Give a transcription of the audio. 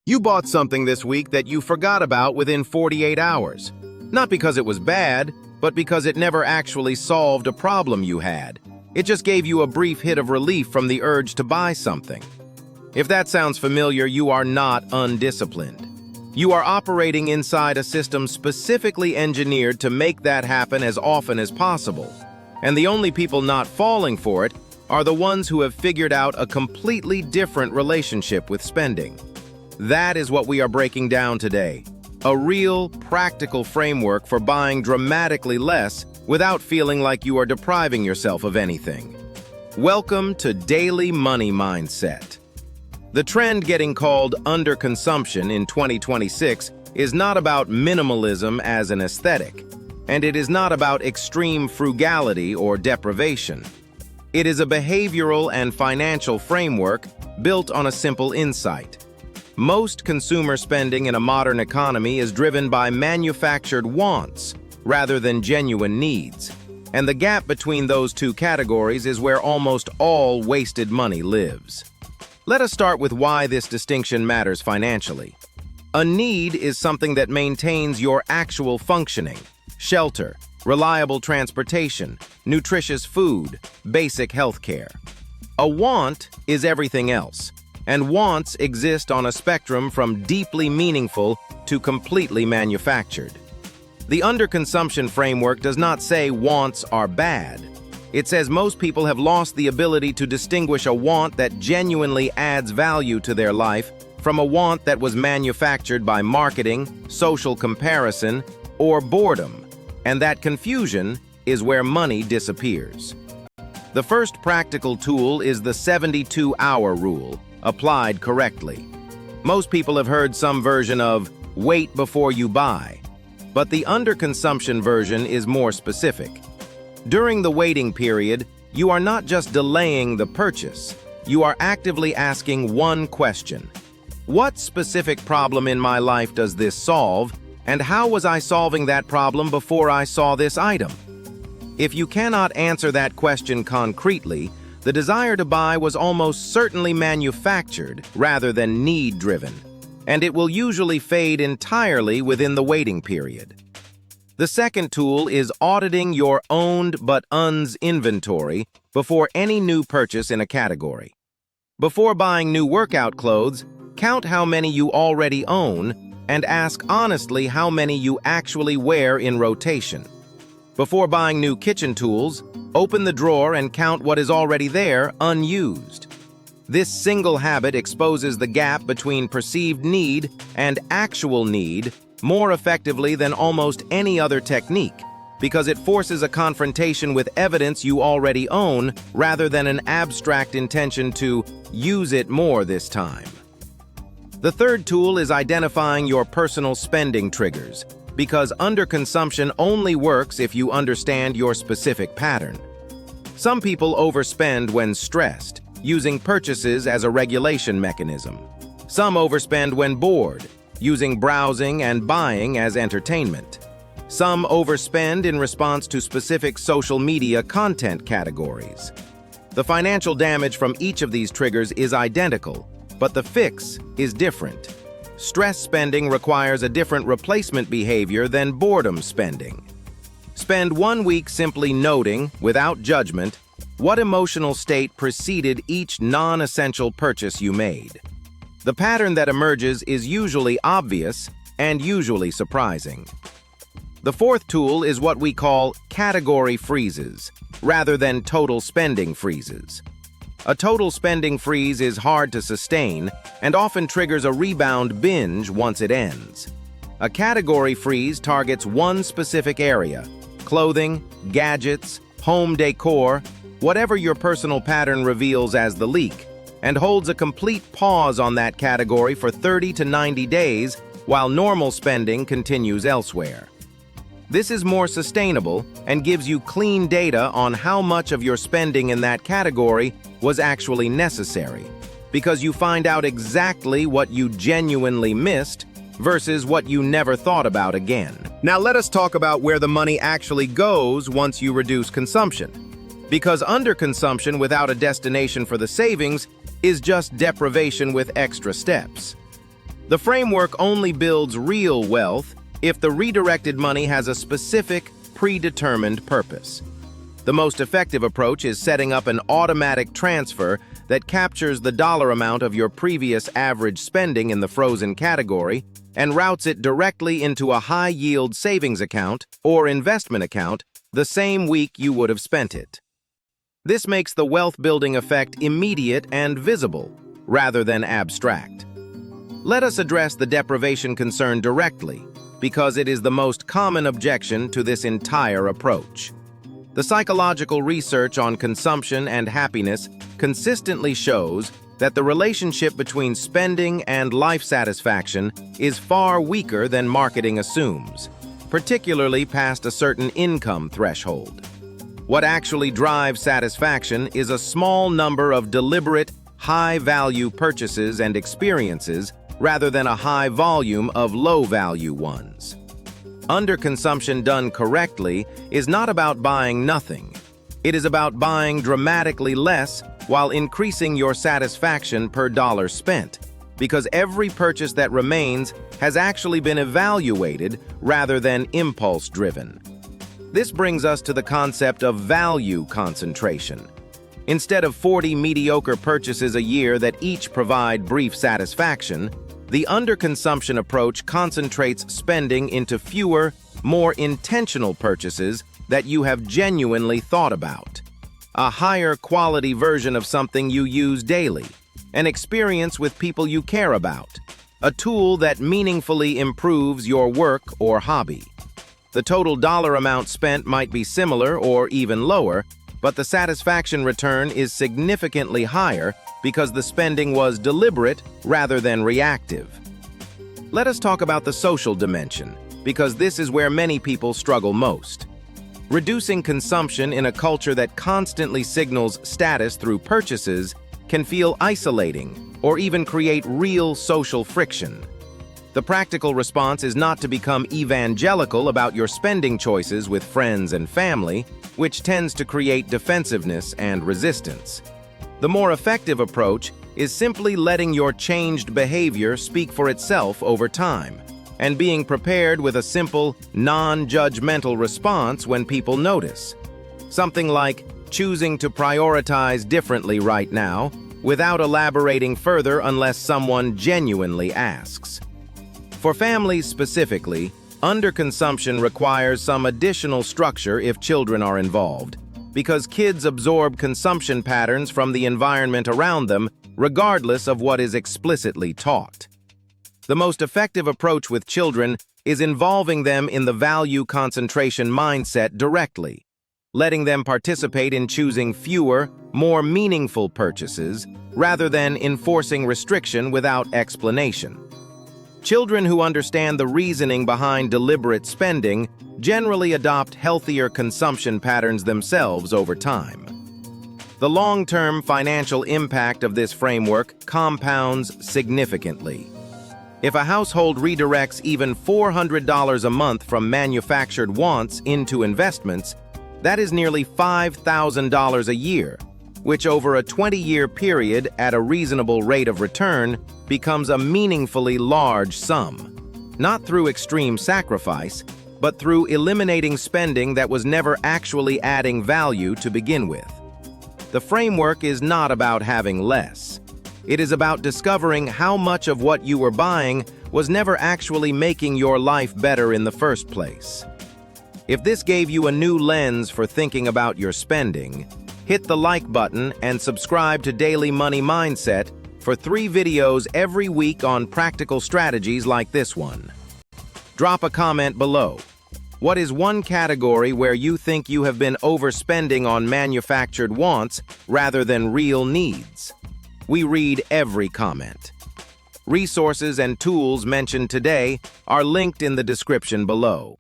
You bought something this week that you forgot about within 48 hours. Not because it was bad, but because it never actually solved a problem you had. It just gave you a brief hit of relief from the urge to buy something. If that sounds familiar, you are not undisciplined. You are operating inside a system specifically engineered to make that happen as often as possible. And the only people not falling for it are the ones who have figured out a completely different relationship with spending. That is what we are breaking down today. A real, practical framework for buying dramatically less without feeling like you are depriving yourself of anything. Welcome to Daily Money Mindset. The trend getting called underconsumption in 2026 is not about minimalism as an aesthetic, and it is not about extreme frugality or deprivation. It is a behavioral and financial framework built on a simple insight. Most consumer spending in a modern economy is driven by manufactured wants rather than genuine needs, and the gap between those two categories is where almost all wasted money lives. Let us start with why this distinction matters financially. A need is something that maintains your actual functioning: shelter, reliable transportation, nutritious food, basic health care. A want is everything else, and wants exist on a spectrum from deeply meaningful to completely manufactured. The underconsumption framework does not say wants are bad. It says most people have lost the ability to distinguish a want that genuinely adds value to their life from a want that was manufactured by marketing, social comparison, or boredom, and that confusion is where money disappears. The first practical tool is the 72-hour rule, applied correctly. Most people have heard some version of wait before you buy, but the underconsumption version is more specific. During the waiting period, you are not just delaying the purchase, you are actively asking one question: what specific problem in my life does this solve, and how was I solving that problem before I saw this item? If you cannot answer that question concretely, the desire to buy was almost certainly manufactured rather than need-driven, and it will usually fade entirely within the waiting period. The second tool is auditing your owned-but-unused inventory before any new purchase in a category. Before buying new workout clothes, count how many you already own and ask honestly how many you actually wear in rotation. Before buying new kitchen tools, open the drawer and count what is already there unused. This single habit exposes the gap between perceived need and actual need more effectively than almost any other technique, because it forces a confrontation with evidence you already own rather than an abstract intention to use it more this time. The third tool is identifying your personal spending triggers, because underconsumption only works if you understand your specific pattern. Some people overspend when stressed, using purchases as a regulation mechanism. Some overspend when bored, using browsing and buying as entertainment. Some overspend in response to specific social media content categories. The financial damage from each of these triggers is identical, but the fix is different. Stress spending requires a different replacement behavior than boredom spending. Spend 1 week simply noting, without judgment, what emotional state preceded each non-essential purchase you made. The pattern that emerges is usually obvious and usually surprising. The fourth tool is what we call category freezes, rather than total spending freezes. A total spending freeze is hard to sustain and often triggers a rebound binge once it ends. A category freeze targets one specific area: clothing, gadgets, home decor, whatever your personal pattern reveals as the leak, and holds a complete pause on that category for 30 to 90 days while normal spending continues elsewhere. This is more sustainable and gives you clean data on how much of your spending in that category was actually necessary, because you find out exactly what you genuinely missed versus what you never thought about again. Now let us talk about where the money actually goes once you reduce consumption, because underconsumption without a destination for the savings is just deprivation with extra steps. The framework only builds real wealth if the redirected money has a specific, predetermined purpose. The most effective approach is setting up an automatic transfer that captures the dollar amount of your previous average spending in the frozen category and routes it directly into a high-yield savings account or investment account the same week you would have spent it. This makes the wealth-building effect immediate and visible, rather than abstract. Let us address the deprivation concern directly, because it is the most common objection to this entire approach. The psychological research on consumption and happiness consistently shows that the relationship between spending and life satisfaction is far weaker than marketing assumes, particularly past a certain income threshold. What actually drives satisfaction is a small number of deliberate, high-value purchases and experiences rather than a high volume of low-value ones. Underconsumption done correctly is not about buying nothing. It is about buying dramatically less while increasing your satisfaction per dollar spent, because every purchase that remains has actually been evaluated rather than impulse-driven. This brings us to the concept of value concentration. Instead of 40 mediocre purchases a year that each provide brief satisfaction, the underconsumption approach concentrates spending into fewer, more intentional purchases that you have genuinely thought about. A higher quality version of something you use daily, an experience with people you care about, a tool that meaningfully improves your work or hobby. The total dollar amount spent might be similar or even lower, but the satisfaction return is significantly higher because the spending was deliberate rather than reactive. Let us talk about the social dimension, because this is where many people struggle most. Reducing consumption in a culture that constantly signals status through purchases can feel isolating or even create real social friction. The practical response is not to become evangelical about your spending choices with friends and family, which tends to create defensiveness and resistance. The more effective approach is simply letting your changed behavior speak for itself over time, and being prepared with a simple, non-judgmental response when people notice. Something like choosing to prioritize differently right now, without elaborating further unless someone genuinely asks. For families specifically, underconsumption requires some additional structure if children are involved, because kids absorb consumption patterns from the environment around them, regardless of what is explicitly taught. The most effective approach with children is involving them in the value concentration mindset directly, letting them participate in choosing fewer, more meaningful purchases, rather than enforcing restriction without explanation. Children who understand the reasoning behind deliberate spending generally adopt healthier consumption patterns themselves over time. The long-term financial impact of this framework compounds significantly. If a household redirects even $400 a month from manufactured wants into investments, that is nearly $5,000 a year, which over a 20-year period at a reasonable rate of return becomes a meaningfully large sum, not through extreme sacrifice, but through eliminating spending that was never actually adding value to begin with. The framework is not about having less. It is about discovering how much of what you were buying was never actually making your life better in the first place. If this gave you a new lens for thinking about your spending, hit the like button and subscribe to Daily Money Mindset for 3 videos every week on practical strategies like this one. Drop a comment below. What is one category where you think you have been overspending on manufactured wants rather than real needs? We read every comment. Resources and tools mentioned today are linked in the description below.